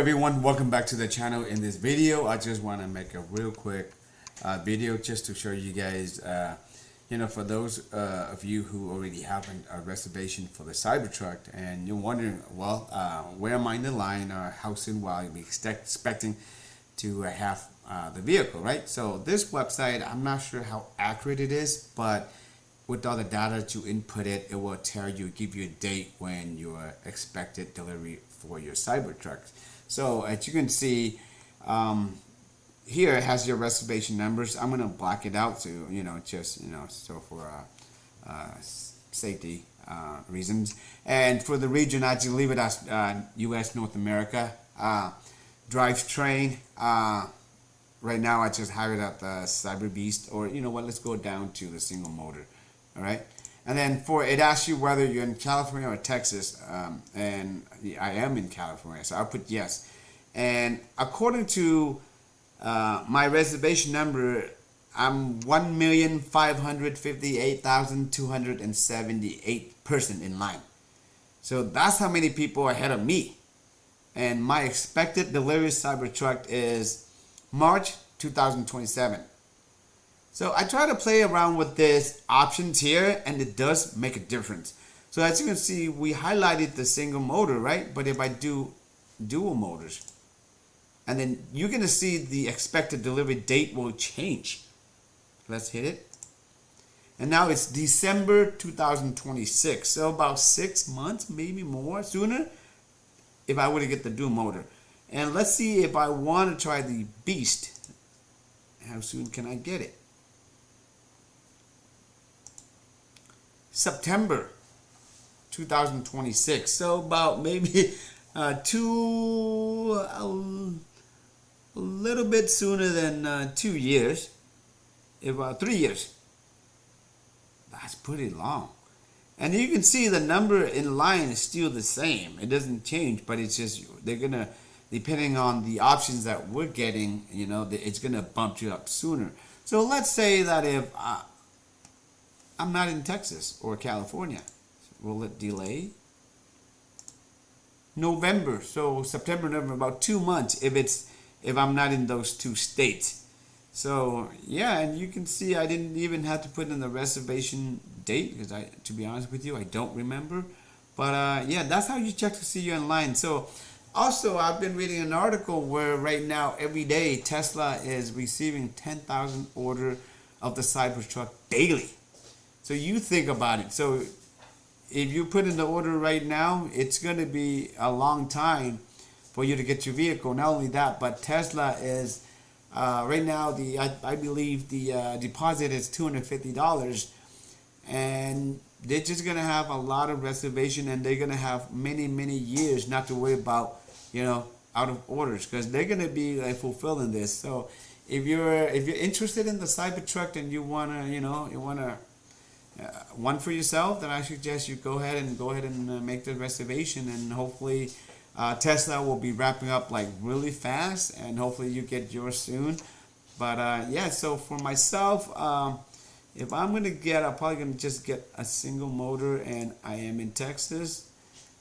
everyone, welcome back to the channel. In this video I just want to make a real quick video just to show you guys for those of you who already have a reservation for the Cybertruck and you're wondering, well, where am I in the line, or how soon will I be expecting to have the vehicle, right? So this website, I'm not sure how accurate it is, but with all the data that you input it will tell you, give you a date when your expected delivery for your Cybertruck. So as you can see, here it has your reservation numbers. I'm gonna black it out to so for safety reasons. And for the region, I just leave it as U.S. North America. Drivetrain. Right now, I just have it at the Cyber Beast, or you know what? Let's go down to the single motor. All right. And then it asks you whether you're in California or Texas, and I am in California, so I'll put yes. And according to my reservation number, I'm 1,558,278 person in line. So that's how many people are ahead of me. And my expected delivery Cybertruck is March 2027. So I try to play around with this options here, and it does make a difference. So as you can see, we highlighted the single motor, right? But if I do dual motors, and then you're gonna see the expected delivery date will change. Let's hit it. And now it's December 2026. So about 6 months, maybe more sooner, if I were to get the dual motor. And let's see if I want to try the Beast. How soon can I get it? September 2026. So about maybe a little bit sooner than 2 years. About 3 years. That's pretty long. And you can see the number in line is still the same. It doesn't change, but it's just they're gonna, depending on the options that we're getting, it's gonna bump you up sooner. So let's say that if I'm not in Texas or California, will it delay? November, so September, November, about 2 months if I'm not in those two states. So yeah, and you can see I didn't even have to put in the reservation date because to be honest with you, I don't remember. But yeah, that's how you check to see you're in line. So also, I've been reading an article where right now, every day, Tesla is receiving 10,000 orders of the Cybertruck daily. So you think about it. So if you put in the order right now, it's going to be a long time for you to get your vehicle. Not only that, but Tesla is right now, I believe the deposit is $250, and they're just going to have a lot of reservation, and they're going to have many years not to worry about out of orders, because they're going to be fulfilling this. So if you're interested in the Cybertruck and you want to one for yourself, then I suggest you go ahead and make the reservation, and hopefully Tesla will be wrapping up really fast, and hopefully you get yours soon. But yeah, so for myself, if I'm gonna I'm probably gonna just get a single motor, and I am in Texas.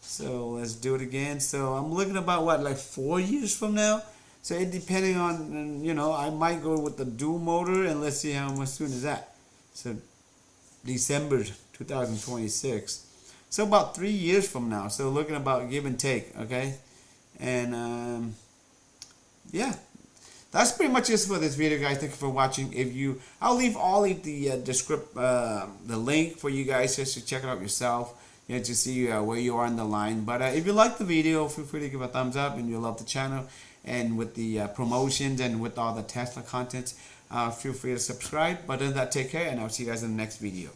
So let's do it again. So I'm looking about 4 years from now. So it depending on I might go with the dual motor, and let's see how much soon is that. So December 2026. So about 3 years from now. So looking about give and take, okay? And yeah, that's pretty much it for this video, guys. Thank you for watching. I'll leave all of the the link for you guys just to check it out yourself, to see where you are in the line. But if you like the video, feel free to give a thumbs up, and you love the channel, and with the promotions and with all the Tesla content, feel free to subscribe. But other than that, take care, and I'll see you guys in the next video.